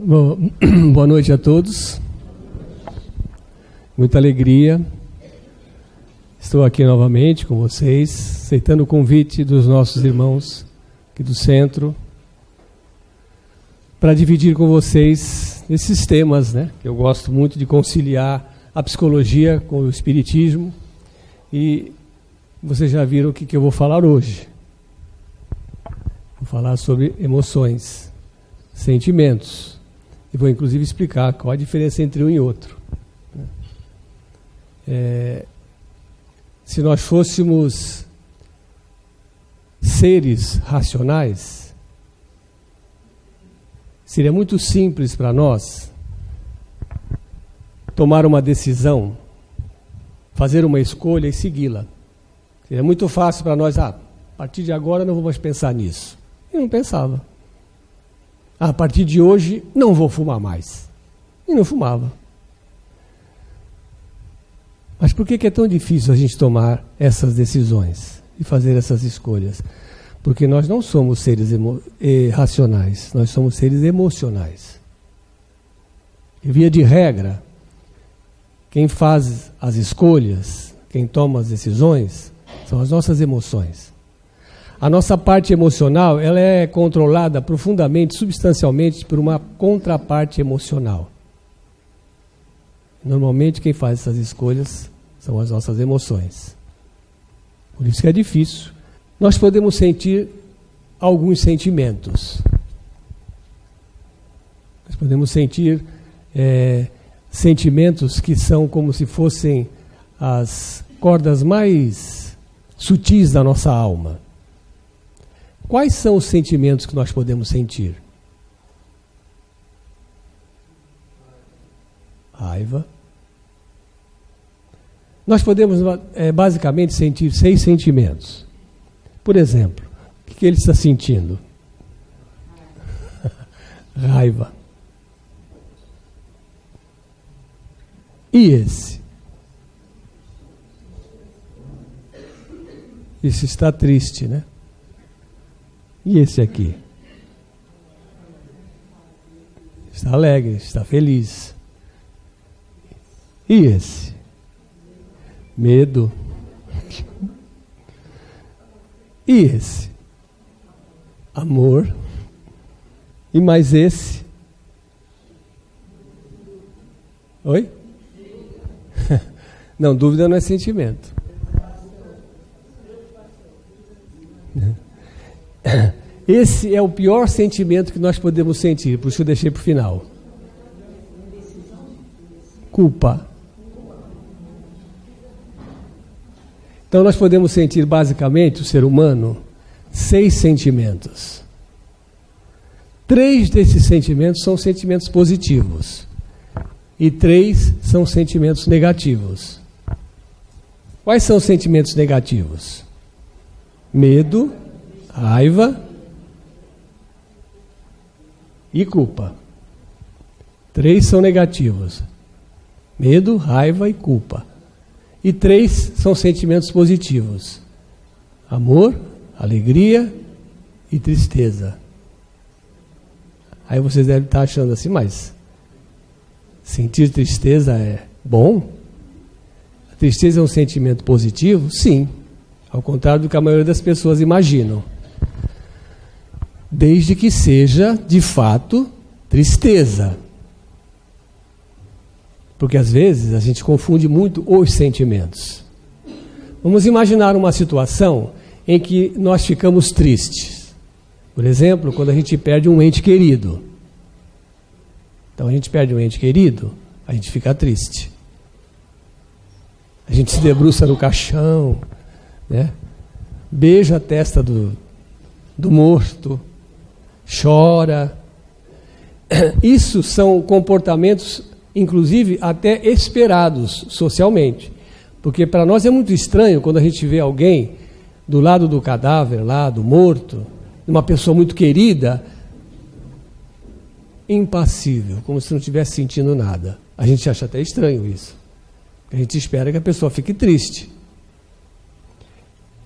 Bom, boa noite a todos. Muita alegria. Estou aqui novamente com vocês, aceitando o convite dos nossos irmãos aqui do centro, para dividir com vocês esses temas, né? Eu gosto muito de conciliar a psicologia com o espiritismo, e vocês já viram o que eu vou falar hoje. Vou falar sobre emoções, sentimentos. E vou inclusive explicar qual a diferença entre um e outro. Se nós fôssemos seres racionais, seria muito simples para nós tomar uma decisão, fazer uma escolha e segui-la. Seria muito fácil para nós, a partir de agora não vou mais pensar nisso. E não pensava. A partir de hoje não vou fumar mais. E não fumava. Mas por que é tão difícil a gente tomar essas decisões e fazer essas escolhas? Porque nós não somos seres racionais, nós somos seres emocionais. E via de regra, quem faz as escolhas, quem toma as decisões, são as nossas emoções. A nossa parte emocional, ela é controlada profundamente, substancialmente, por uma contraparte emocional. Normalmente, quem faz essas escolhas são as nossas emoções. Por isso que é difícil. Nós podemos sentir alguns sentimentos. Nós podemos sentir sentimentos que são como se fossem as cordas mais sutis da nossa alma. Quais são os sentimentos que nós podemos sentir? Raiva. Nós podemos basicamente sentir 6 sentimentos. Por exemplo, o que ele está sentindo? Raiva. E esse? Esse está triste, né? E esse aqui? Está alegre, está feliz. E esse? Medo. E esse? Amor. E mais esse? Oi? Não, dúvida não é sentimento. Esse é o pior sentimento que nós podemos sentir, por isso eu deixei para o final. Culpa. Então nós podemos sentir basicamente, o ser humano, 6 sentimentos. 3 desses sentimentos são sentimentos positivos e 3 são sentimentos negativos. Quais são os sentimentos negativos? Medo, raiva e culpa. 3 são negativos. Medo, raiva e culpa. E 3 são sentimentos positivos. Amor, alegria e tristeza. Aí vocês devem estar achando assim, mas sentir tristeza é bom? A tristeza é um sentimento positivo? Sim. Ao contrário do que a maioria das pessoas imaginam. Desde que seja, de fato, tristeza. Porque às vezes a gente confunde muito os sentimentos. Vamos imaginar uma situação em que nós ficamos tristes. Por exemplo, quando a gente perde um ente querido. Então a gente perde um ente querido, a gente fica triste. A gente se debruça no caixão, né? Beija a testa do morto, chora. Isso são comportamentos, inclusive, até esperados socialmente. Porque para nós é muito estranho quando a gente vê alguém do lado do cadáver, lá do morto, uma pessoa muito querida, impassível, como se não estivesse sentindo nada. A gente acha até estranho isso. A gente espera que a pessoa fique triste.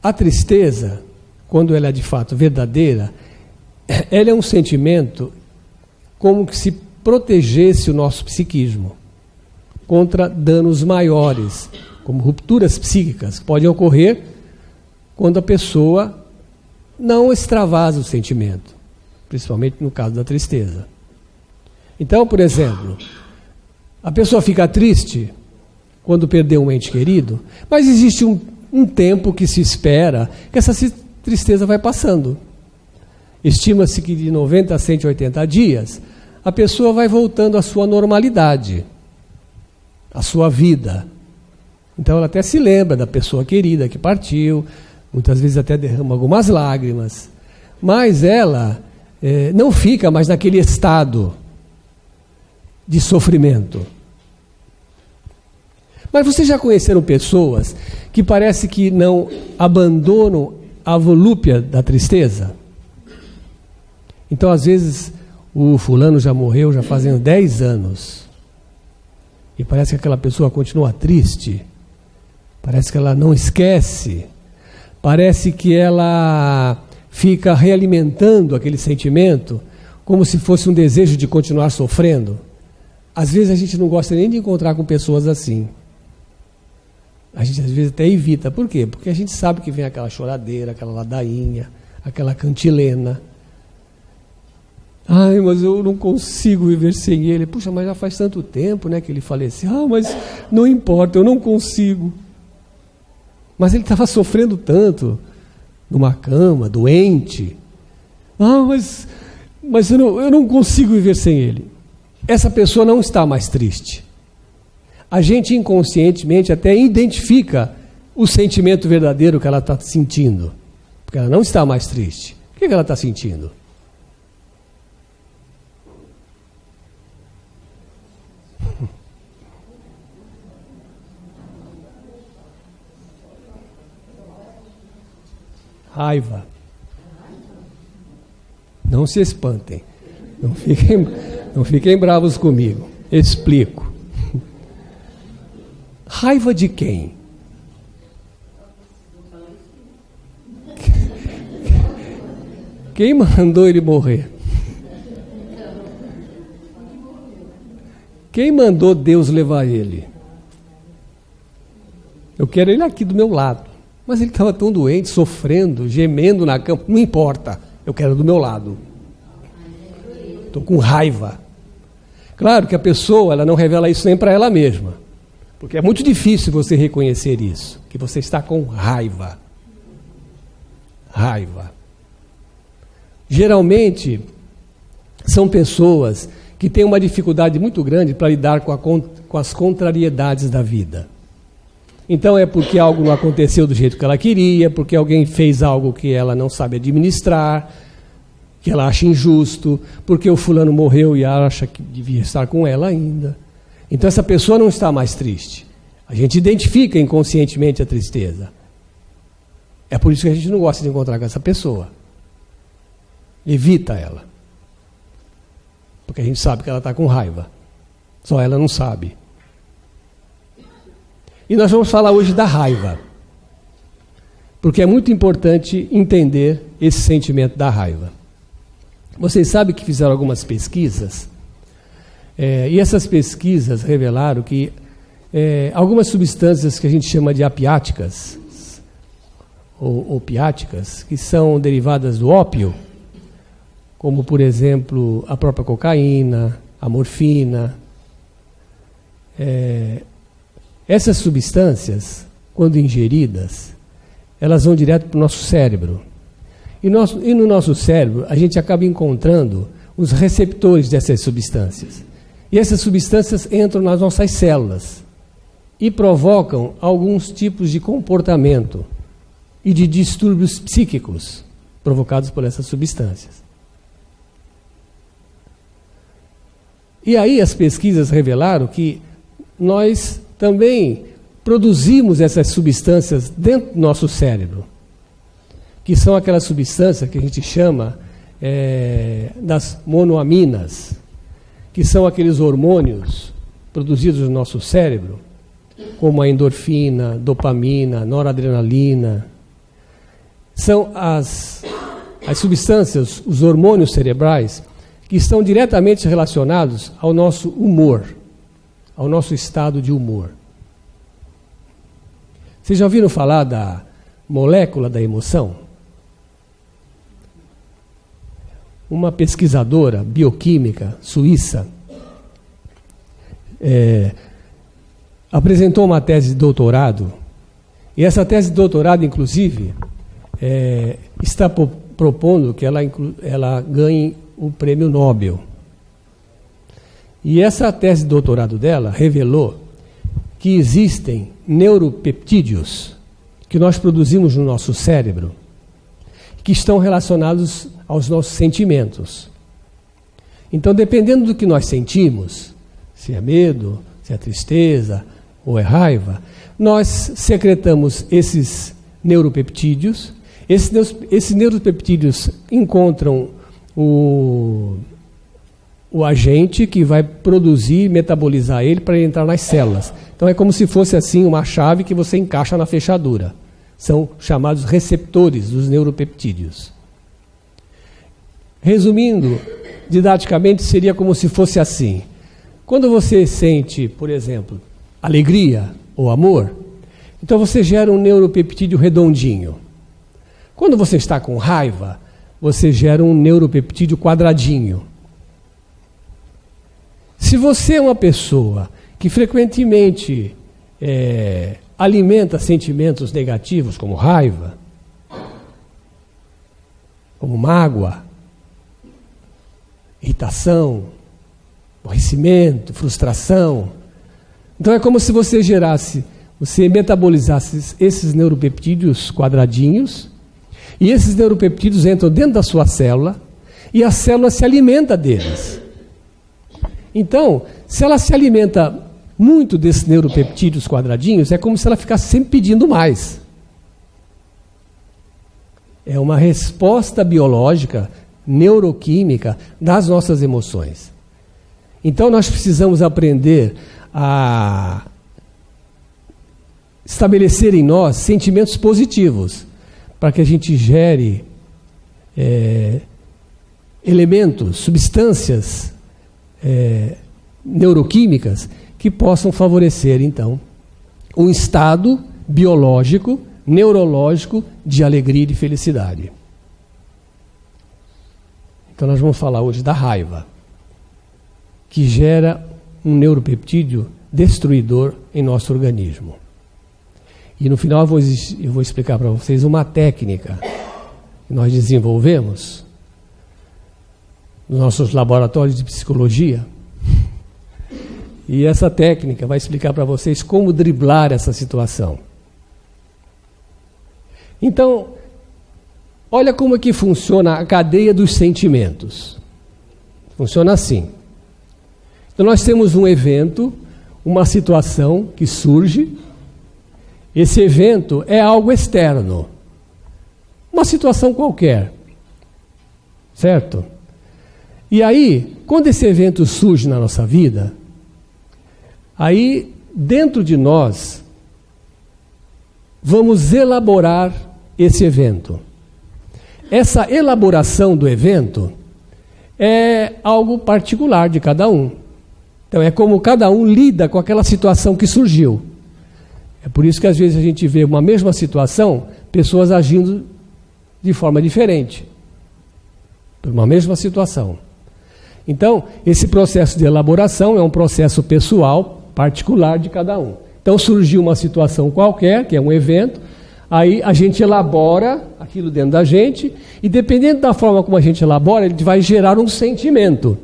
A tristeza, quando ela é de fato verdadeira, ela é um sentimento como que se protegesse o nosso psiquismo contra danos maiores, como rupturas psíquicas, que podem ocorrer quando a pessoa não extravasa o sentimento, principalmente no caso da tristeza. Então, por exemplo, a pessoa fica triste quando perdeu um ente querido, mas existe um tempo que se espera que essa tristeza vai passando. Estima-se que de 90 a 180 dias, a pessoa vai voltando à sua normalidade, à sua vida. Então ela até se lembra da pessoa querida que partiu, muitas vezes até derrama algumas lágrimas, mas ela não fica mais naquele estado de sofrimento. Mas vocês já conheceram pessoas que parece que não abandonam a volúpia da tristeza? Então, às vezes, o fulano já morreu, já fazem 10 anos. E parece que aquela pessoa continua triste. Parece que ela não esquece. Parece que ela fica realimentando aquele sentimento como se fosse um desejo de continuar sofrendo. Às vezes a gente não gosta nem de encontrar com pessoas assim. A gente às vezes até evita. Por quê? Porque a gente sabe que vem aquela choradeira, aquela ladainha, aquela cantilena. Ai, mas eu não consigo viver sem ele. Puxa, mas já faz tanto tempo, né, que ele faleceu. Ah, mas não importa, eu não consigo. Mas ele estava sofrendo tanto, numa cama, doente. Ah, mas eu não consigo viver sem ele. Essa pessoa não está mais triste. A gente inconscientemente até identifica o sentimento verdadeiro que ela está sentindo. Porque ela não está mais triste. O que ela está sentindo? Raiva. Não se espantem. Não fiquem bravos comigo. Explico. Raiva de quem? Quem mandou ele morrer? Quem mandou Deus levar ele? Eu quero ele aqui do meu lado. Mas ele estava tão doente, sofrendo, gemendo na cama. Não importa, eu quero do meu lado. Estou com raiva. Claro que a pessoa ela não revela isso nem para ela mesma. Porque é muito difícil você reconhecer isso. Que você está com raiva. Raiva. Geralmente, são pessoas que têm uma dificuldade muito grande para lidar com as contrariedades da vida. Então é porque algo não aconteceu do jeito que ela queria, porque alguém fez algo que ela não sabe administrar, que ela acha injusto, porque o fulano morreu e acha que devia estar com ela ainda. Então essa pessoa não está mais triste. A gente identifica inconscientemente a tristeza. É por isso que a gente não gosta de encontrar com essa pessoa. Evita ela. Porque a gente sabe que ela está com raiva. Só ela não sabe. E nós vamos falar hoje da raiva. Porque é muito importante entender esse sentimento da raiva. Vocês sabem que fizeram algumas pesquisas, e essas pesquisas revelaram que algumas substâncias que a gente chama de apiáticas, ou opiáticas, que são derivadas do ópio, como, por exemplo, a própria cocaína, a morfina, essas substâncias, quando ingeridas, elas vão direto para o nosso cérebro. E no nosso cérebro, a gente acaba encontrando os receptores dessas substâncias. E essas substâncias entram nas nossas células e provocam alguns tipos de comportamento e de distúrbios psíquicos provocados por essas substâncias. E aí as pesquisas revelaram que nós também produzimos essas substâncias dentro do nosso cérebro, que são aquelas substâncias que a gente chama das monoaminas, que são aqueles hormônios produzidos no nosso cérebro, como a endorfina, dopamina, noradrenalina. São as substâncias, os hormônios cerebrais, que estão diretamente relacionados ao nosso humor, ao nosso estado de humor. Vocês já ouviram falar da molécula da emoção? Uma pesquisadora bioquímica suíça apresentou uma tese de doutorado, e essa tese de doutorado, inclusive, está propondo que ela ganhe o prêmio Nobel. E essa tese de doutorado dela revelou que existem neuropeptídeos que nós produzimos no nosso cérebro que estão relacionados aos nossos sentimentos. Então, dependendo do que nós sentimos, se é medo, se é tristeza ou é raiva, nós secretamos esses neuropeptídeos. Esses neuropeptídeos encontram o agente que vai produzir, metabolizar ele para ele entrar nas células. Então é como se fosse assim uma chave que você encaixa na fechadura. São chamados receptores dos neuropeptídeos. Resumindo, didaticamente seria como se fosse assim. Quando você sente, por exemplo, alegria ou amor, então você gera um neuropeptídeo redondinho. Quando você está com raiva, você gera um neuropeptídeo quadradinho. Se você é uma pessoa que frequentemente alimenta sentimentos negativos, como raiva, como mágoa, irritação, aborrecimento, frustração, então é como se você metabolizasse esses neuropeptídeos quadradinhos, e esses neuropeptídeos entram dentro da sua célula, e a célula se alimenta deles. Então, se ela se alimenta muito desses neuropeptídeos quadradinhos, é como se ela ficasse sempre pedindo mais. É uma resposta biológica, neuroquímica das nossas emoções. Então, nós precisamos aprender a estabelecer em nós sentimentos positivos, para que a gente gere elementos, substâncias neuroquímicas que possam favorecer, então, um estado biológico, neurológico de alegria e de felicidade. Então nós vamos falar hoje da raiva, que gera um neuropeptídeo destruidor em nosso organismo. E no final eu vou explicar para vocês uma técnica que nós desenvolvemos nos nossos laboratórios de psicologia. E essa técnica vai explicar para vocês como driblar essa situação. Então, olha como é que funciona a cadeia dos sentimentos. Funciona assim. Então nós temos um evento, uma situação que surge. Esse evento é algo externo. Uma situação qualquer. Certo? E aí, quando esse evento surge na nossa vida, aí, dentro de nós, vamos elaborar esse evento. Essa elaboração do evento é algo particular de cada um. Então, é como cada um lida com aquela situação que surgiu. É por isso que, às vezes, a gente vê uma mesma situação, pessoas agindo de forma diferente. Por uma mesma situação. Então, esse processo de elaboração é um processo pessoal, particular de cada um. Então surgiu uma situação qualquer, que é um evento, aí a gente elabora aquilo dentro da gente, e dependendo da forma como a gente elabora, ele vai gerar um sentimento.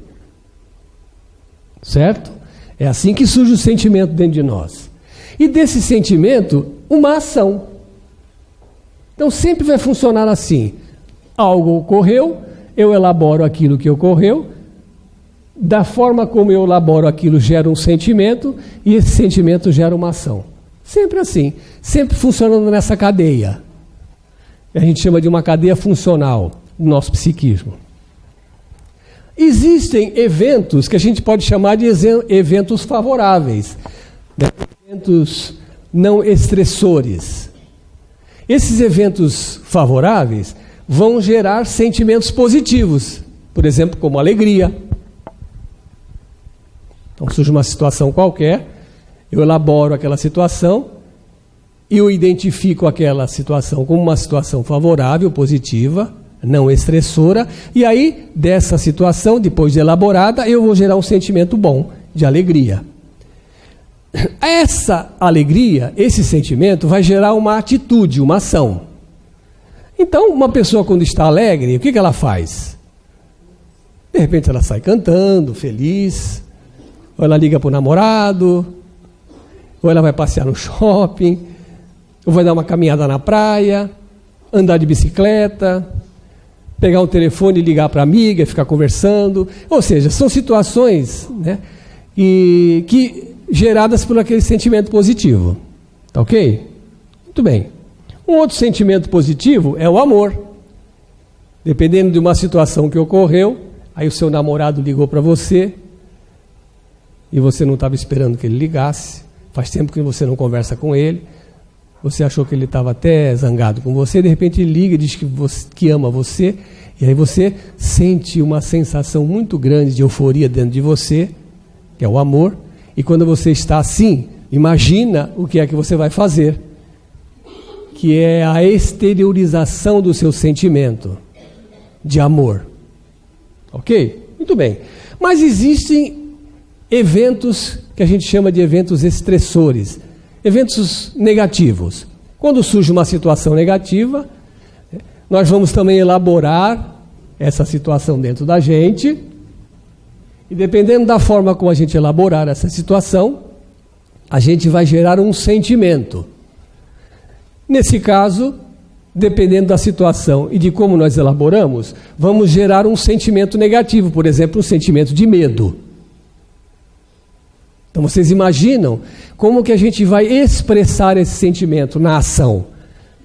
Certo? É assim que surge o sentimento dentro de nós. E desse sentimento, uma ação. Então sempre vai funcionar assim. Algo ocorreu, eu elaboro aquilo que ocorreu, da forma como eu elaboro aquilo gera um sentimento, e esse sentimento gera uma ação. Sempre assim, sempre funcionando nessa cadeia. A gente chama de uma cadeia funcional no nosso psiquismo. Existem eventos que a gente pode chamar de eventos favoráveis, né? Eventos não estressores. Esses eventos favoráveis vão gerar sentimentos positivos. Por exemplo, como alegria. Então surge uma situação qualquer, eu elaboro aquela situação, e eu identifico aquela situação como uma situação favorável, positiva, não estressora, e aí, dessa situação, depois de elaborada, eu vou gerar um sentimento bom, de alegria. Essa alegria, esse sentimento, vai gerar uma atitude, uma ação. Então, uma pessoa quando está alegre, o que ela faz? De repente ela sai cantando, feliz, ou ela liga para o namorado, ou ela vai passear no shopping, ou vai dar uma caminhada na praia, andar de bicicleta, pegar um telefone e ligar para a amiga, ficar conversando. Ou seja, são situações, né, que geradas por aquele sentimento positivo. Tá ok? Muito bem. Um outro sentimento positivo é o amor. Dependendo de uma situação que ocorreu, aí o seu namorado ligou para você e você não estava esperando que ele ligasse. Faz tempo que você não conversa com ele. Você achou que ele estava até zangado com você. De repente ele liga e diz que ama você. E aí você sente uma sensação muito grande de euforia dentro de você, que é o amor. E quando você está assim, imagina o que é que você vai fazer, que é a exteriorização do seu sentimento de amor. Ok? Muito bem. Mas existem eventos que a gente chama de eventos estressores, eventos negativos. Quando surge uma situação negativa, nós vamos também elaborar essa situação dentro da gente, e dependendo da forma como a gente elaborar essa situação, a gente vai gerar um sentimento. Nesse caso, dependendo da situação e de como nós elaboramos, vamos gerar um sentimento negativo, por exemplo, um sentimento de medo. Então vocês imaginam como que a gente vai expressar esse sentimento na ação,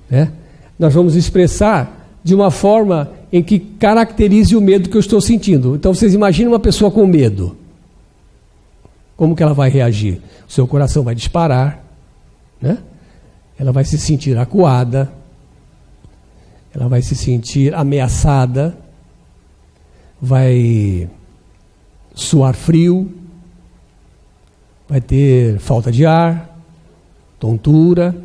né? Nós vamos expressar de uma forma em que caracterize o medo que eu estou sentindo. Então vocês imaginam uma pessoa com medo. Como que ela vai reagir? O seu coração vai disparar, né? Ela vai se sentir acuada, ela vai se sentir ameaçada, vai suar frio, vai ter falta de ar, tontura.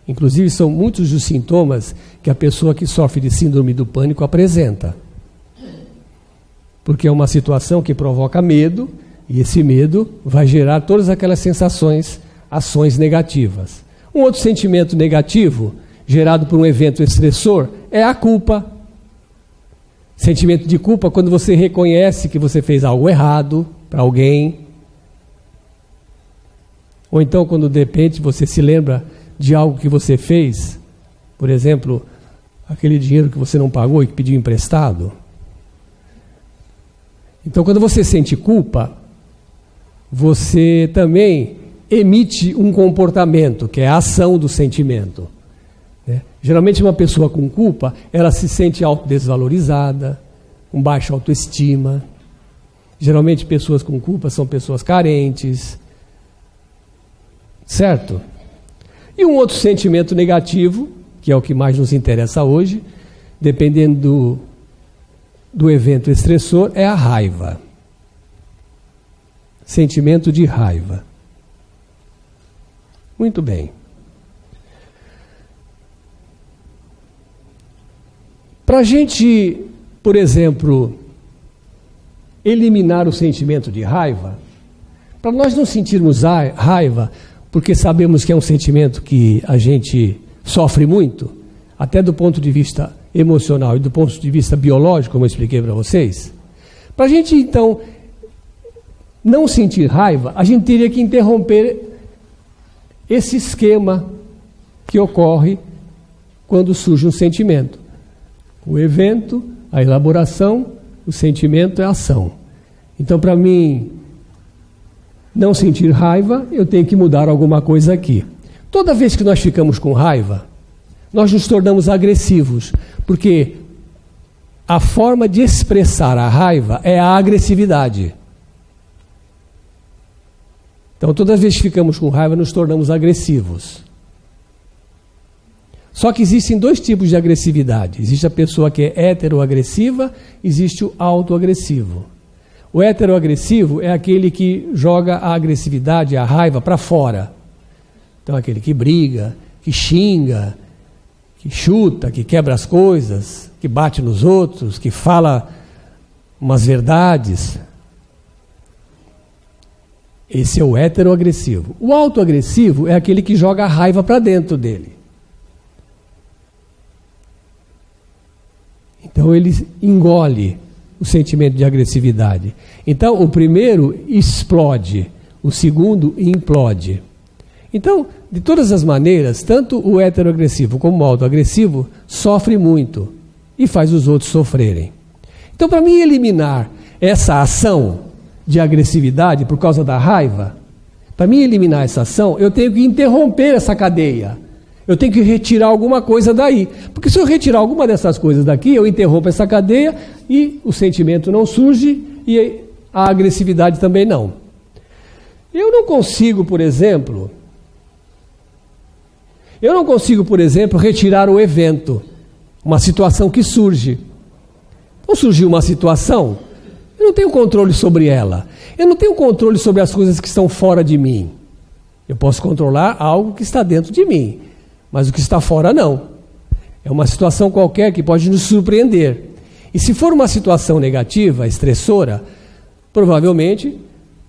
Inclusive, são muitos os sintomas que a pessoa que sofre de síndrome do pânico apresenta. Porque é uma situação que provoca medo, e esse medo vai gerar todas aquelas sensações, ações negativas. Um outro sentimento negativo, gerado por um evento estressor, é a culpa. Sentimento de culpa quando você reconhece que você fez algo errado para alguém. Ou então quando de repente você se lembra de algo que você fez, por exemplo, aquele dinheiro que você não pagou e que pediu emprestado. Então quando você sente culpa, você também emite um comportamento, que é a ação do sentimento, né? Geralmente uma pessoa com culpa, ela se sente autodesvalorizada, com baixa autoestima. Geralmente pessoas com culpa são pessoas carentes, certo? E um outro sentimento negativo, que é o que mais nos interessa hoje, dependendo do evento estressor, é a raiva. Sentimento de raiva. Muito bem. Para a gente, por exemplo, eliminar o sentimento de raiva, para nós não sentirmos raiva, porque sabemos que é um sentimento que a gente sofre muito, até do ponto de vista emocional e do ponto de vista biológico, como eu expliquei para vocês. Para a gente, então, não sentir raiva, a gente teria que interromper esse esquema que ocorre quando surge um sentimento. O evento, a elaboração, o sentimento é a ação. Então, para mim não sentir raiva, eu tenho que mudar alguma coisa aqui. Toda vez que nós ficamos com raiva, nós nos tornamos agressivos, porque a forma de expressar a raiva é a agressividade. Então, toda vez que ficamos com raiva, nos tornamos agressivos. Só que existem dois tipos de agressividade. Existe a pessoa que é heteroagressiva, existe o autoagressivo. O heteroagressivo é aquele que joga a agressividade, a raiva para fora. Então, aquele que briga, que xinga, que chuta, que quebra as coisas, que bate nos outros, que fala umas verdades. Esse é o heteroagressivo. O autoagressivo é aquele que joga a raiva para dentro dele. Então ele engole o sentimento de agressividade. Então o primeiro explode, o segundo implode. Então, de todas as maneiras, tanto o heteroagressivo como o autoagressivo sofre muito e faz os outros sofrerem. Então, para mim eliminar essa ação de agressividade por causa da raiva, para mim eliminar essa ação, eu tenho que interromper essa cadeia. Eu tenho que retirar alguma coisa daí. Porque se eu retirar alguma dessas coisas daqui, eu interrompo essa cadeia e o sentimento não surge e a agressividade também não. Eu não consigo, por exemplo, retirar o evento, uma situação que surge. Então surgiu uma situação, eu não tenho controle sobre ela. Eu não tenho controle sobre as coisas que estão fora de mim. Eu posso controlar algo que está dentro de mim, mas o que está fora não. É uma situação qualquer que pode nos surpreender. E se for uma situação negativa, estressora, provavelmente,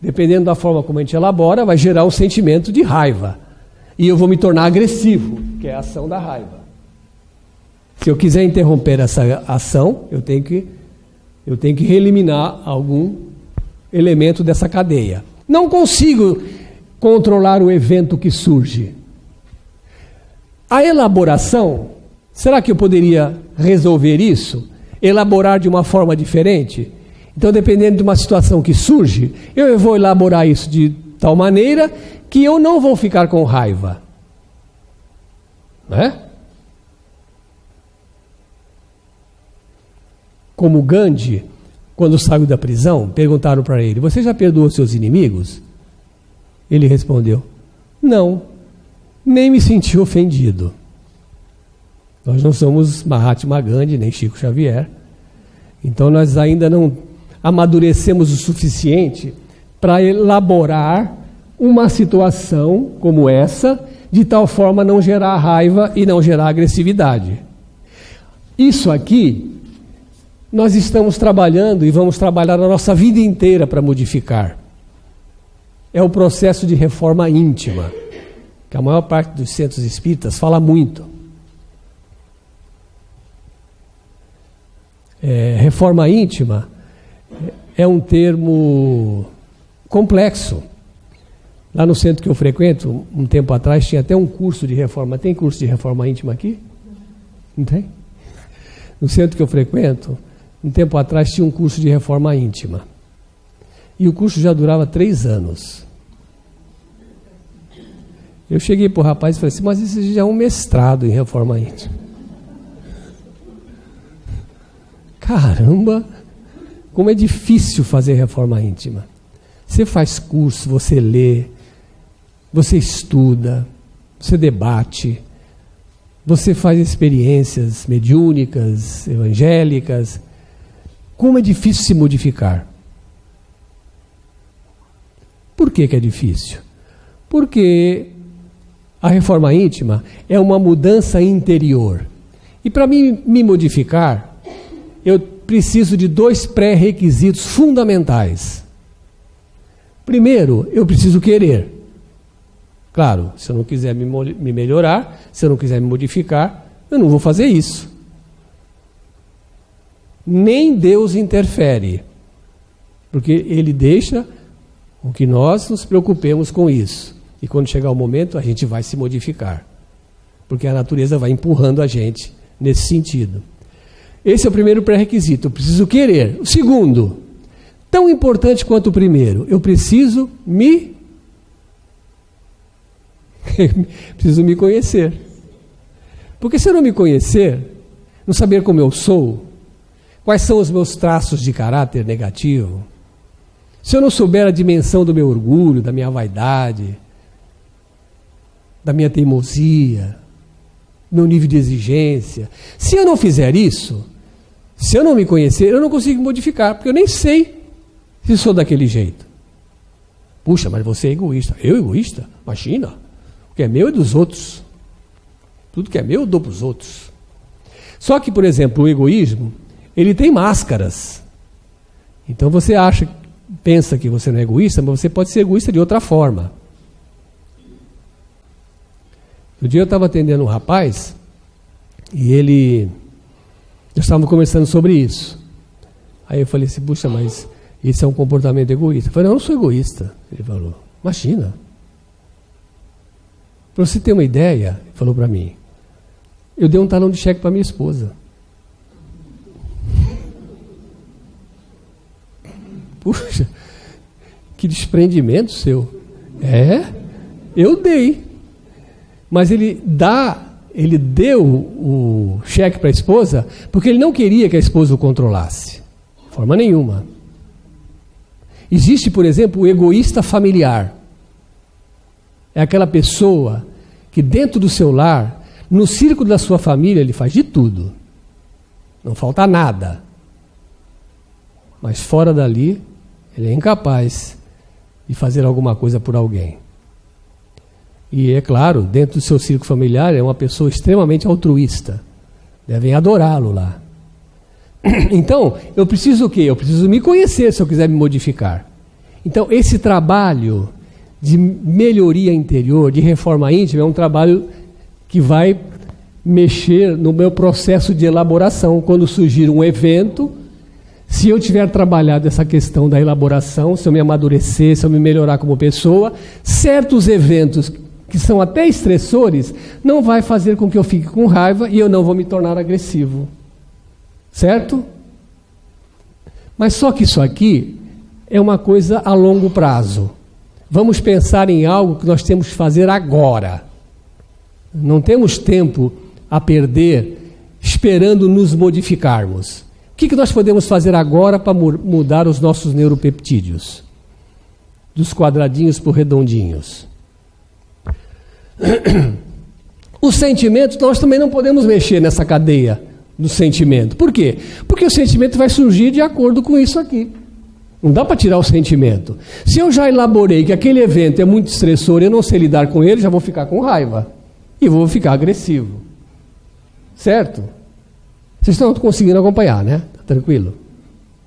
dependendo da forma como a gente elabora, vai gerar um sentimento de raiva. E eu vou me tornar agressivo, que é a ação da raiva. Se eu quiser interromper essa ação, eu tenho que reeliminar algum elemento dessa cadeia. Não consigo controlar o evento que surge. A elaboração, será que eu poderia resolver isso? Elaborar de uma forma diferente? Então, dependendo de uma situação que surge, eu vou elaborar isso de tal maneira que eu não vou ficar com raiva. Né? Como Gandhi, quando saiu da prisão, perguntaram para ele: você já perdoou seus inimigos? Ele respondeu: não, nem me senti ofendido. Nós não somos Mahatma Gandhi, nem Chico Xavier. Então nós ainda não amadurecemos o suficiente para elaborar uma situação como essa, de tal forma a não gerar raiva e não gerar agressividade. Isso aqui nós estamos trabalhando e vamos trabalhar a nossa vida inteira para modificar. É o processo de reforma íntima, que a maior parte dos centros espíritas fala muito. Reforma íntima é um termo complexo. Lá no centro que eu frequento, um tempo atrás, tinha até um curso de reforma. Tem curso de reforma íntima aqui? Não tem? No centro que eu frequento, um tempo atrás, tinha um curso de reforma íntima. E o curso já durava 3 anos. Eu cheguei para o rapaz e falei assim: mas isso já é um mestrado em reforma íntima. Caramba, como é difícil fazer reforma íntima. Você faz curso, você lê, você estuda, você debate, você faz experiências mediúnicas, evangélicas. Como é difícil se modificar. Por que é difícil? Porque a reforma íntima é uma mudança interior. E para mim me modificar, eu preciso de 2 pré-requisitos fundamentais. Primeiro, eu preciso querer. Claro, se eu não quiser me melhorar, se eu não quiser me modificar, eu não vou fazer isso. Nem Deus interfere, porque Ele deixa com que nós nos preocupemos com isso. E quando chegar o momento, a gente vai se modificar, porque a natureza vai empurrando a gente nesse sentido. Esse é o primeiro pré-requisito, eu preciso querer. O segundo, tão importante quanto o primeiro, eu preciso me conhecer. Porque se eu não me conhecer, não saber como eu sou, quais são os meus traços de caráter negativo, se eu não souber a dimensão do meu orgulho, da minha vaidade, da minha teimosia, meu nível de exigência. Se eu não fizer isso, se eu não me conhecer, eu não consigo modificar, porque eu nem sei se sou daquele jeito. Puxa, mas você é egoísta. Eu egoísta? Imagina. O que é meu é dos outros. Tudo que é meu eu dou para os outros. Só que, por exemplo, o egoísmo, ele tem máscaras. Então você pensa que você não é egoísta, mas você pode ser egoísta de outra forma. Um dia eu estava atendendo um rapaz e nós estávamos conversando sobre isso. Aí eu falei assim, puxa, mas isso é um comportamento egoísta. Eu falei, não, eu não sou egoísta. Ele falou, imagina. Para você ter uma ideia, ele falou para mim, eu dei um talão de cheque para minha esposa. Puxa, que desprendimento seu. Eu dei. Mas ele deu o cheque para a esposa porque ele não queria que a esposa o controlasse. De forma nenhuma. Existe, por exemplo, o egoísta familiar. É aquela pessoa que dentro do seu lar, no círculo da sua família, ele faz de tudo. Não falta nada. Mas fora dali, ele é incapaz de fazer alguma coisa por alguém. E é claro, dentro do seu círculo familiar, é uma pessoa extremamente altruísta. Devem adorá-lo lá. Então, eu preciso o quê? Eu preciso me conhecer se eu quiser me modificar. Então, esse trabalho de melhoria interior, de reforma íntima, é um trabalho que vai mexer no meu processo de elaboração. Quando surgir um evento, se eu tiver trabalhado essa questão da elaboração, se eu me amadurecer, se eu me melhorar como pessoa, certos eventos que são até estressores, não vai fazer com que eu fique com raiva e eu não vou me tornar agressivo. Certo? Mas só que isso aqui é uma coisa a longo prazo. Vamos pensar em algo que nós temos que fazer agora. Não temos tempo a perder esperando nos modificarmos. O que nós podemos fazer agora para mudar os nossos neuropeptídeos? Dos quadradinhos para redondinhos. Os sentimentos, nós também não podemos mexer nessa cadeia do sentimento. Por quê? Porque o sentimento vai surgir de acordo com isso aqui. Não dá para tirar o sentimento. Se eu já elaborei que aquele evento é muito estressor e eu não sei lidar com ele, já vou ficar com raiva. E vou ficar agressivo. Certo? Vocês estão conseguindo acompanhar, né? Tá tranquilo?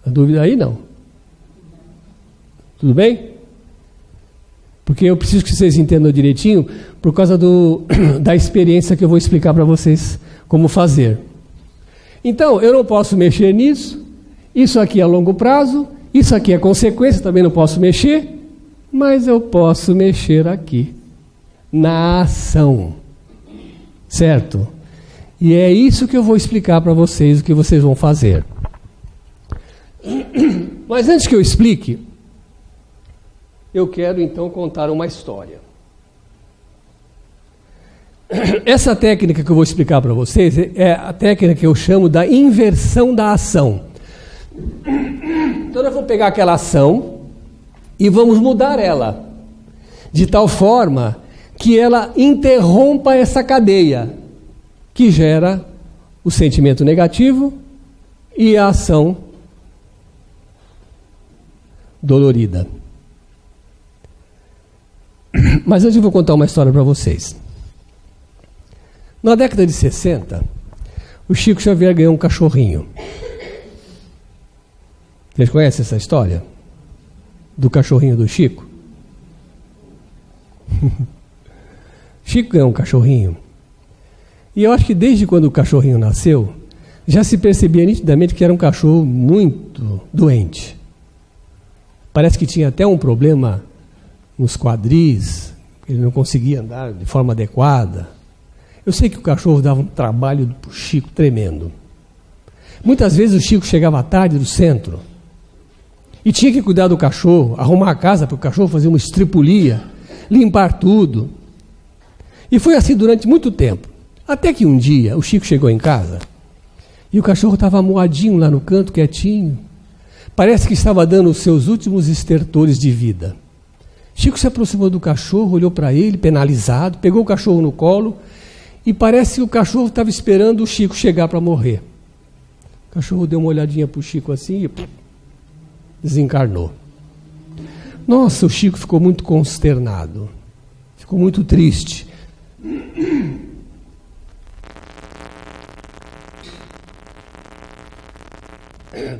A dúvida aí, não. Tudo bem? Porque eu preciso que vocês entendam direitinho por causa da experiência que eu vou explicar para vocês como fazer. Então, eu não posso mexer nisso. Isso aqui é a longo prazo. Isso aqui é consequência, também não posso mexer. Mas eu posso mexer aqui. Na ação. Certo? E é isso que eu vou explicar para vocês, o que vocês vão fazer. Mas antes que eu explique, eu quero então contar uma história. Essa técnica que eu vou explicar para vocês é a técnica que eu chamo da inversão da ação. Então nós vamos pegar aquela ação e vamos mudar ela, de tal forma que ela interrompa essa cadeia que gera o sentimento negativo e a ação dolorida. Mas antes eu vou contar uma história para vocês. Na década de 60, o Chico Xavier ganhou um cachorrinho. Vocês conhecem essa história? Do cachorrinho do Chico? Chico ganhou um cachorrinho. E eu acho que desde quando o cachorrinho nasceu, já se percebia nitidamente que era um cachorro muito doente. Parece que tinha até um problema nos quadris, ele não conseguia andar de forma adequada. Eu sei que o cachorro dava um trabalho para o Chico tremendo. Muitas vezes o Chico chegava à tarde do centro e tinha que cuidar do cachorro, arrumar a casa para o cachorro fazer uma estripulia, limpar tudo. E foi assim durante muito tempo. Até que um dia o Chico chegou em casa e o cachorro estava amuadinho lá no canto, quietinho. Parece que estava dando os seus últimos estertores de vida. Chico se aproximou do cachorro, olhou para ele, penalizado, pegou o cachorro no colo E parece que o cachorro estava esperando o Chico chegar para morrer. O cachorro deu uma olhadinha para o Chico assim e desencarnou. Nossa, o Chico ficou muito consternado. Ficou muito triste.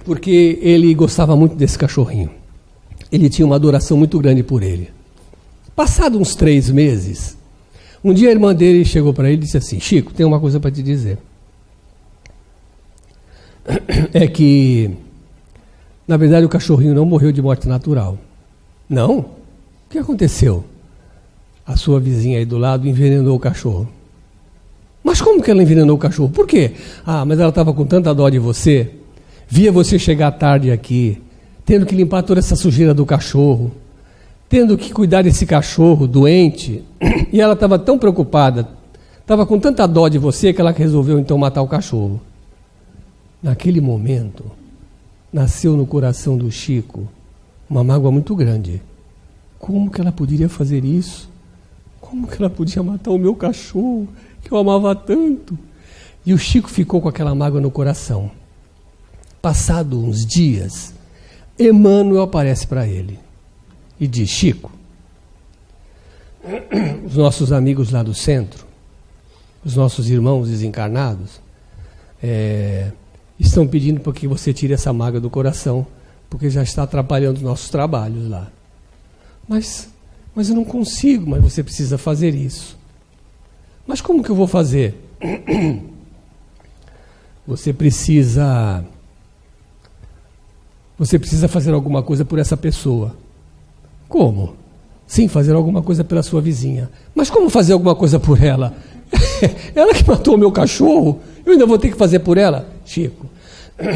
Porque ele gostava muito desse cachorrinho. Ele tinha uma adoração muito grande por ele. Passado uns 3 meses, um dia a irmã dele chegou para ele e disse assim: Chico, tem uma coisa para te dizer. É que, na verdade, o cachorrinho não morreu de morte natural. Não? O que aconteceu? A sua vizinha aí do lado envenenou o cachorro. Mas como que ela envenenou o cachorro? Por quê? Ah, mas ela estava com tanta dó de você, via você chegar tarde aqui, tendo que limpar toda essa sujeira do cachorro, tendo que cuidar desse cachorro doente, e ela estava tão preocupada, estava com tanta dó de você, que ela resolveu então matar o cachorro. Naquele momento, nasceu no coração do Chico uma mágoa muito grande. Como que ela poderia fazer isso? Como que ela podia matar o meu cachorro, que eu amava tanto? E o Chico ficou com aquela mágoa no coração. Passado uns dias, Emmanuel aparece para ele e diz: Chico, os nossos amigos lá do centro, os nossos irmãos desencarnados, estão pedindo para que você tire essa mágoa do coração, porque já está atrapalhando os nossos trabalhos lá. Mas eu não consigo, mas você precisa fazer isso. Mas como que eu vou fazer? Você precisa fazer alguma coisa por essa pessoa. Como? Sim, fazer alguma coisa pela sua vizinha. Mas como fazer alguma coisa por ela? Ela que matou o meu cachorro, eu ainda vou ter que fazer por ela? Chico,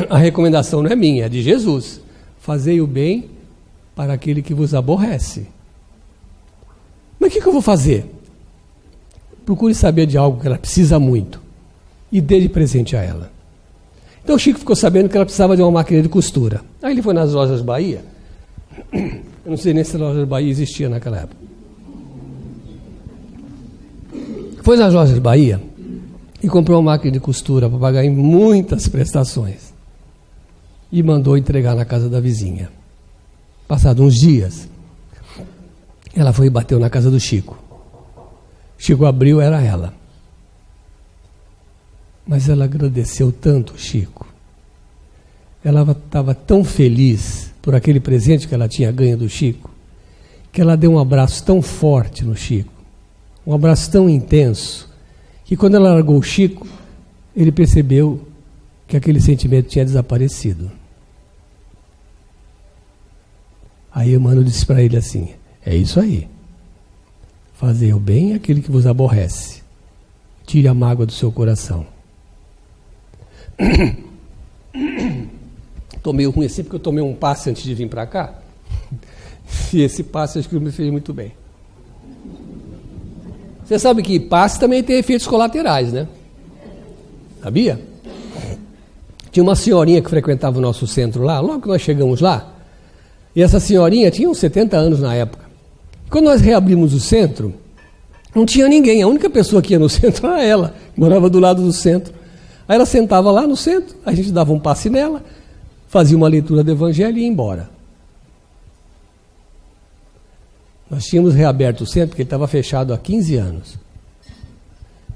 a recomendação não é minha, é de Jesus. Fazei o bem para aquele que vos aborrece. Mas o que eu vou fazer? Procure saber de algo que ela precisa muito e dê de presente a ela. Então o Chico ficou sabendo que ela precisava de uma máquina de costura. Aí ele foi nas lojas Bahia. Eu não sei nem se a loja Bahia existia naquela época. Foi nas lojas Bahia e comprou uma máquina de costura para pagar em muitas prestações. E mandou entregar na casa da vizinha. Passados uns dias, ela foi e bateu na casa do Chico. Chico abriu, era ela. Mas ela agradeceu tanto, Chico. Ela estava tão feliz por aquele presente que ela tinha ganho do Chico, que ela deu um abraço tão forte no Chico, um abraço tão intenso, que quando ela largou o Chico, ele percebeu que aquele sentimento tinha desaparecido. Aí Emmanuel disse para ele assim: é isso aí. Fazei o bem àquele que vos aborrece. Tire a mágoa do seu coração. Tomei ruim assim porque eu tomei um passe antes de vir para cá. E esse passe acho que não me fez muito bem. Você sabe que passe também tem efeitos colaterais, né? Sabia? Tinha uma senhorinha que frequentava o nosso centro lá, logo que nós chegamos lá, e essa senhorinha tinha uns 70 anos na época. Quando nós reabrimos o centro, não tinha ninguém, a única pessoa que ia no centro era ela, que morava do lado do centro. Aí ela sentava lá no centro, a gente dava um passe nela, fazia uma leitura do Evangelho e ia embora. Nós tínhamos reaberto o centro, porque ele estava fechado há 15 anos.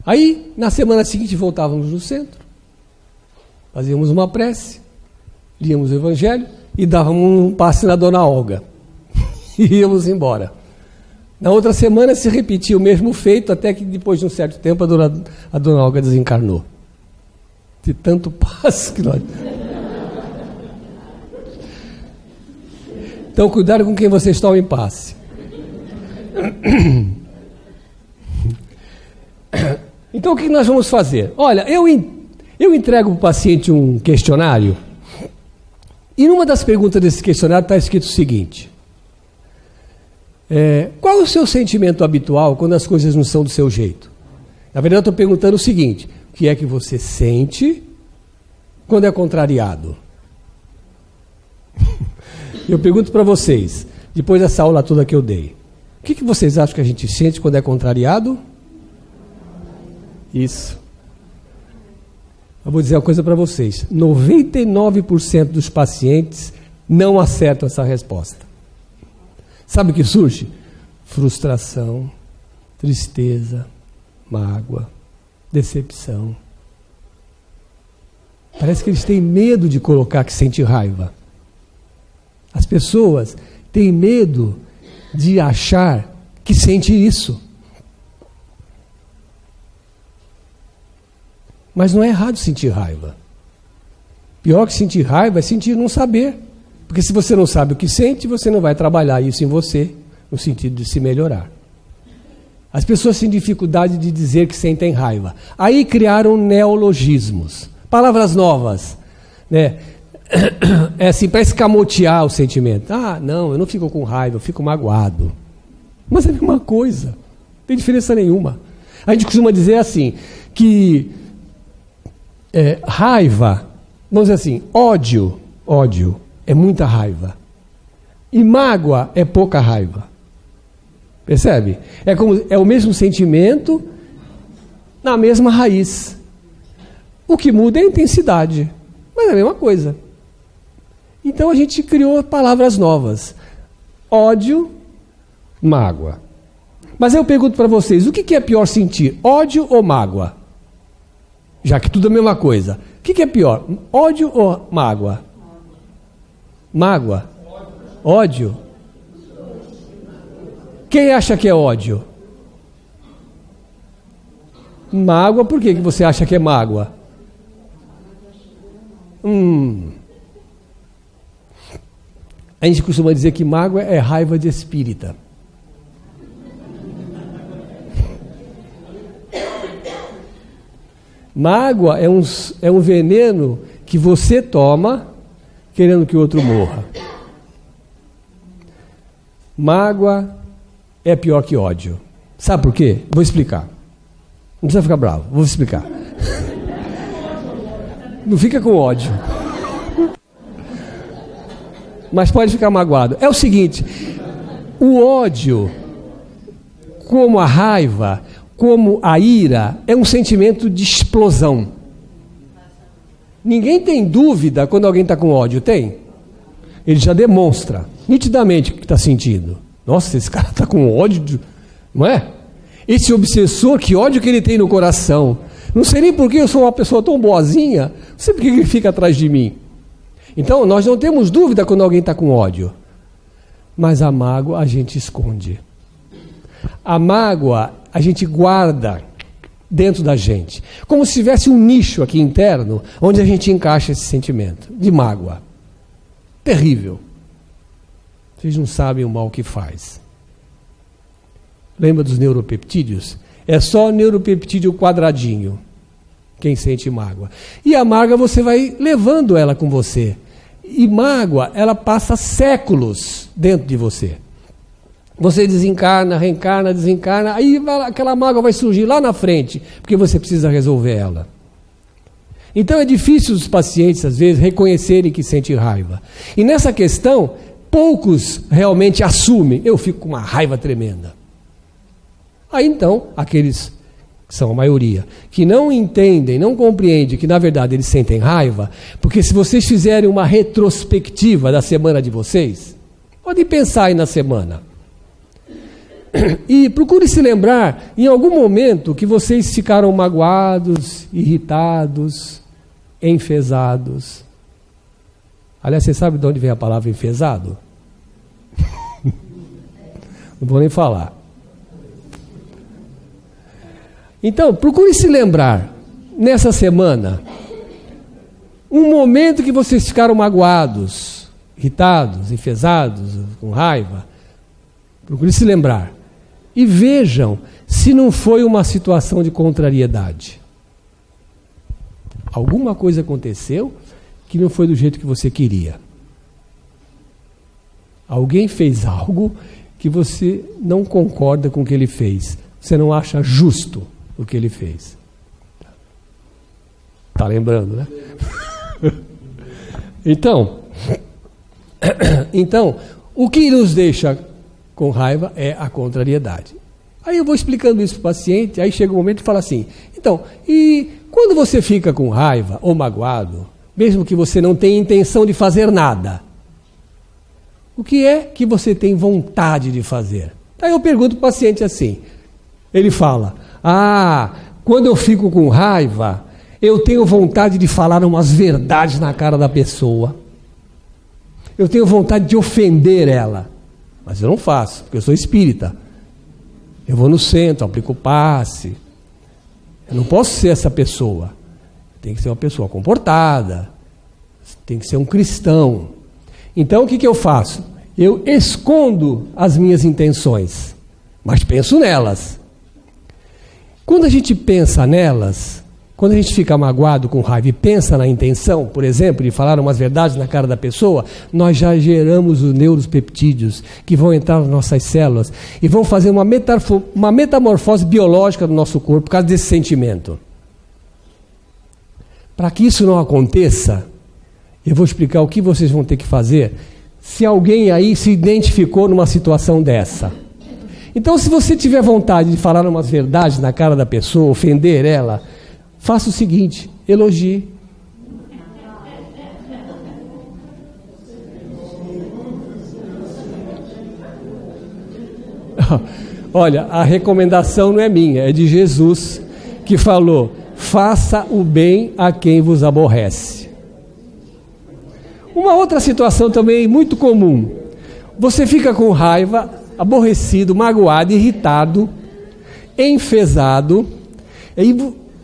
Aí, na semana seguinte, voltávamos no centro, fazíamos uma prece, líamos o Evangelho e dávamos um passe na Dona Olga. E íamos embora. Na outra semana se repetia o mesmo feito, até que depois de um certo tempo a Dona Olga desencarnou. De tanto passe que nós... Então, cuidado com quem vocês tomam em passe. Então, o que nós vamos fazer? Olha, eu entrego para o paciente um questionário, e numa das perguntas desse questionário está escrito o seguinte: qual é o seu sentimento habitual quando as coisas não são do seu jeito? Na verdade, eu estou perguntando o seguinte: o que é que você sente quando é contrariado? Eu pergunto para vocês, depois dessa aula toda que eu dei, o que vocês acham que a gente sente quando é contrariado? Isso. Eu vou dizer uma coisa para vocês. 99% dos pacientes não acertam essa resposta. Sabe o que surge? Frustração, tristeza, mágoa, decepção. Parece que eles têm medo de colocar que sente raiva. As pessoas têm medo de achar que sente isso. Mas não é errado sentir raiva. Pior que sentir raiva é sentir não saber. Porque se você não sabe o que sente, você não vai trabalhar isso em você, no sentido de se melhorar. As pessoas têm dificuldade de dizer que sentem raiva. Aí criaram neologismos, palavras novas, né? É assim, para escamotear o sentimento. Ah, não, eu não fico com raiva, eu fico magoado. Mas é a mesma coisa, não tem diferença nenhuma. A gente costuma dizer assim, que raiva, vamos dizer assim, ódio é muita raiva. E mágoa é pouca raiva. Percebe? É o mesmo sentimento na mesma raiz. O que muda é a intensidade, mas é a mesma coisa. Então a gente criou palavras novas. Ódio, mágoa. Mas eu pergunto para vocês, o que é pior sentir? Ódio ou mágoa? Já que tudo é a mesma coisa. O que é pior? Ódio ou mágoa? Mágoa? Ódio? Quem acha que é ódio? Mágoa, por que você acha que é mágoa? A gente costuma dizer que mágoa é raiva de espírita. Mágoa é um veneno que você toma querendo que o outro morra. Mágoa é pior que ódio. Sabe por quê? Vou explicar. Não precisa ficar bravo, vou explicar. Não fica com ódio. Mas pode ficar magoado. É o seguinte, o ódio, como a raiva, como a ira, é um sentimento de explosão. Ninguém tem dúvida quando alguém está com ódio, tem? Ele já demonstra nitidamente o que está sentindo. Nossa, esse cara está com ódio, não é? Esse obsessor, que ódio que ele tem no coração. Não sei nem por que eu sou uma pessoa tão boazinha, não sei por que ele fica atrás de mim. Então, nós não temos dúvida quando alguém está com ódio. Mas a mágoa a gente esconde. A mágoa a gente guarda dentro da gente. Como se tivesse um nicho aqui interno, onde a gente encaixa esse sentimento de mágoa. Terrível. Vocês não sabem o mal que faz. Lembra dos neuropeptídeos? É só neuropeptídeo quadradinho. Quem sente mágoa. E a mágoa você vai levando ela com você. E mágoa, ela passa séculos dentro de você. Você desencarna, reencarna, desencarna, aí aquela mágoa vai surgir lá na frente, porque você precisa resolver ela. Então é difícil os pacientes, às vezes, reconhecerem que sentem raiva. E nessa questão, poucos realmente assumem, eu fico com uma raiva tremenda. Aí então, aqueles que são a maioria, que não entendem, não compreendem que na verdade eles sentem raiva, porque se vocês fizerem uma retrospectiva da semana de vocês, podem pensar aí na semana. E procure se lembrar, em algum momento, que vocês ficaram magoados, irritados, enfesados. Aliás, você sabe de onde vem a palavra enfesado? Não vou nem falar. Então, procure se lembrar, nessa semana, um momento que vocês ficaram magoados, irritados, enfesados, com raiva. Procure se lembrar. E vejam se não foi uma situação de contrariedade. Alguma coisa aconteceu que não foi do jeito que você queria. Alguém fez algo que você não concorda com o que ele fez. Você não acha justo o que ele fez. Está lembrando, né? Então, o que nos deixa com raiva é a contrariedade. Aí eu vou explicando isso para o paciente, aí chega um momento e fala assim, então, e quando você fica com raiva ou magoado, mesmo que você não tenha intenção de fazer nada, o que é que você tem vontade de fazer? Aí eu pergunto para o paciente assim, ele fala, quando eu fico com raiva, eu tenho vontade de falar umas verdades na cara da pessoa. Eu tenho vontade de ofender ela, mas eu não faço, porque eu sou espírita. Eu vou no centro, aplico o passe. Eu não posso ser essa pessoa. Tem que ser uma pessoa comportada, tem que ser um cristão. Então o que eu faço? Eu escondo as minhas intenções, mas penso nelas. Quando a gente pensa nelas, quando a gente fica magoado, com raiva e pensa na intenção, por exemplo, de falar umas verdades na cara da pessoa, nós já geramos os neuropeptídeos que vão entrar nas nossas células e vão fazer uma metamorfose biológica do nosso corpo por causa desse sentimento. Para que isso não aconteça, eu vou explicar o que vocês vão ter que fazer se alguém aí se identificou numa situação dessa. Então, se você tiver vontade de falar umas verdades na cara da pessoa, ofender ela, faça o seguinte, elogie. Olha, a recomendação não é minha, é de Jesus, que falou, faça o bem a quem vos aborrece. Uma outra situação também muito comum, você fica com raiva, aborrecido, magoado, irritado, enfesado,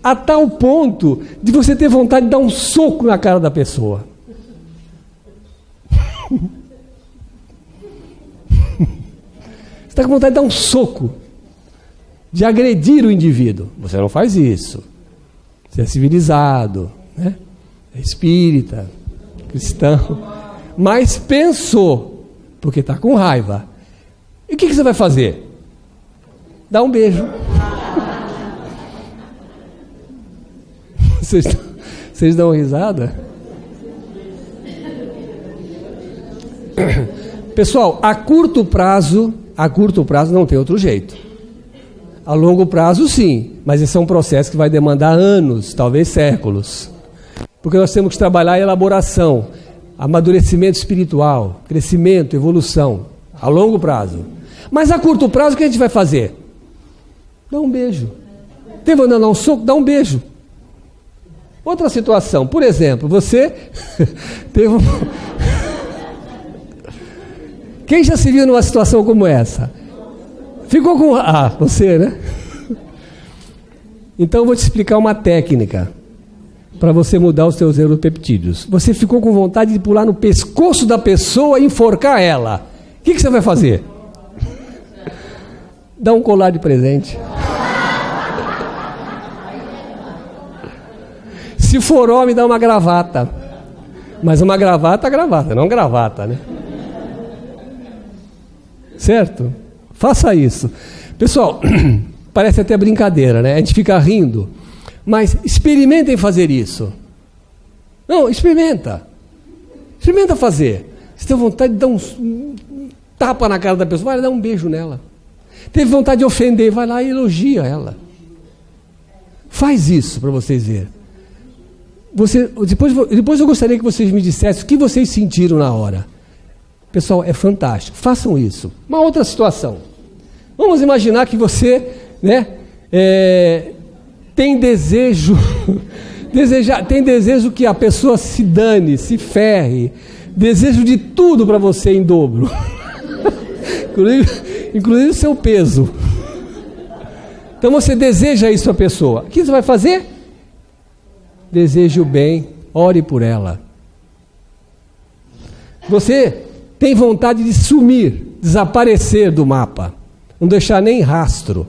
a tal ponto de você ter vontade de dar um soco na cara da pessoa. Você está com vontade de dar um soco, de agredir o indivíduo. Você não faz isso. Você é civilizado, né? É espírita, cristão. Mas pensou, porque está com raiva. E o que você vai fazer? Dá um beijo. Vocês dão risada? Pessoal, a curto prazo não tem outro jeito. A longo prazo sim, mas esse é um processo que vai demandar anos, talvez séculos. Porque nós temos que trabalhar a elaboração, amadurecimento espiritual, crescimento, evolução, a longo prazo. Mas a curto prazo o que a gente vai fazer? Dá um beijo. Tem vontade de dar um soco? Dá um beijo. Outra situação, por exemplo, você teve Quem já se viu numa situação como essa? Ficou com... você, né? Então eu vou te explicar uma técnica para você mudar os seus neuropeptídeos. Você ficou com vontade de pular no pescoço da pessoa e enforcar ela. O que você vai fazer? Dá um colar de presente. Se for homem, dá uma gravata. Mas uma gravata, não gravata, né? Certo? Faça isso. Pessoal, parece até brincadeira, né? A gente fica rindo. Mas experimentem fazer isso. Não, experimenta. Experimenta fazer. Se tem vontade de dar um tapa na cara da pessoa, vai lá dar um beijo nela. Teve vontade de ofender, vai lá e elogia ela. Faz isso para vocês verem. Depois eu gostaria que vocês me dissessem o que vocês sentiram na hora. Pessoal, é fantástico. Façam isso. Uma outra situação. Vamos imaginar que você, né, tem desejo, tem desejo que a pessoa se dane, se ferre, desejo de tudo para você em dobro, inclusive o seu peso. Então você deseja isso para a pessoa. O que você vai fazer? Deseje o bem, ore por ela. Você tem vontade de sumir, desaparecer do mapa, não deixar nem rastro,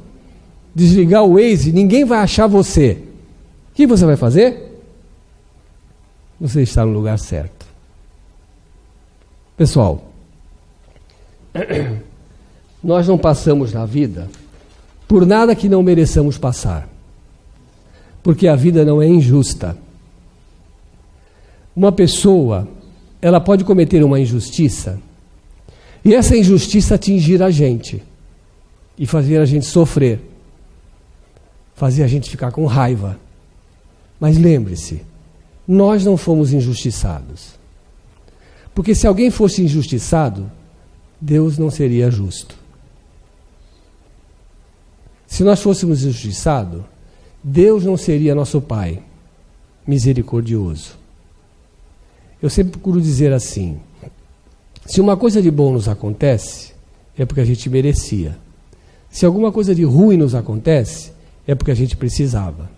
desligar o Waze, ninguém vai achar você. O que você vai fazer? Você está no lugar certo. Pessoal, nós não passamos na vida por nada que não mereçamos passar, porque a vida não é injusta. Uma pessoa, ela pode cometer uma injustiça, e essa injustiça atingir a gente. e fazia a gente sofrer, fazia a gente ficar com raiva. Mas lembre-se, nós não fomos injustiçados. Porque se alguém fosse injustiçado, Deus não seria justo. Se nós fôssemos injustiçados, Deus não seria nosso Pai misericordioso. Eu sempre procuro dizer assim: se uma coisa de bom nos acontece, é porque a gente merecia. Se alguma coisa de ruim nos acontece, é porque a gente precisava.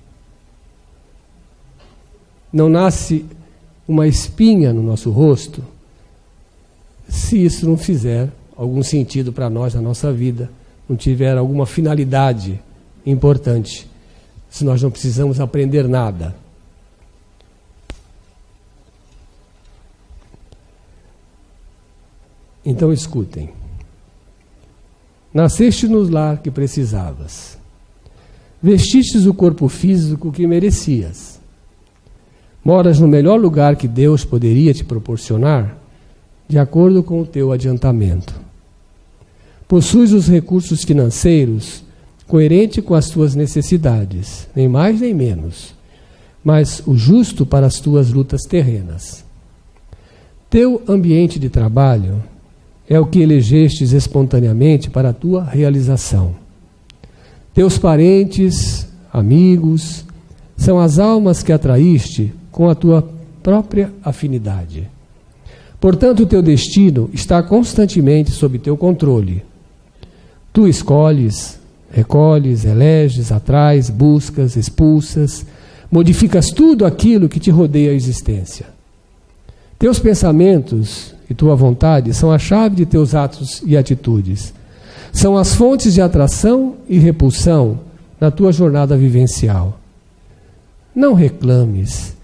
Não nasce uma espinha no nosso rosto se isso não fizer algum sentido para nós na nossa vida, não tiver alguma finalidade importante, se nós não precisamos aprender nada. Então escutem. Nasceste no lar que precisavas. Vestistes o corpo físico que merecias. Moras no melhor lugar que Deus poderia te proporcionar, de acordo com o teu adiantamento. Possuis os recursos financeiros coerente com as tuas necessidades, nem mais nem menos, mas o justo para as tuas lutas terrenas. Teu ambiente de trabalho é o que elegestes espontaneamente para a tua realização. Teus parentes, amigos, são as almas que atraíste com a tua própria afinidade. Portanto, o teu destino está constantemente sob teu controle. Tu escolhes, recolhes, eleges, atrais, buscas, expulsas, modificas tudo aquilo que te rodeia a existência. Teus pensamentos e tua vontade são a chave de teus atos e atitudes. São as fontes de atração e repulsão na tua jornada vivencial. Não reclames,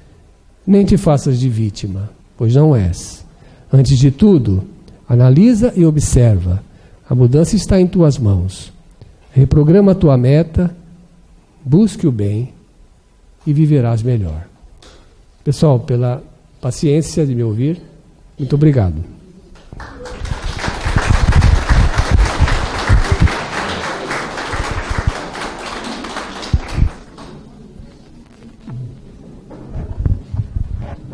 nem te faças de vítima, pois não és. Antes de tudo, analisa e observa. A mudança está em tuas mãos. Reprograma a tua meta, busque o bem e viverás melhor. Pessoal, pela paciência de me ouvir, muito obrigado.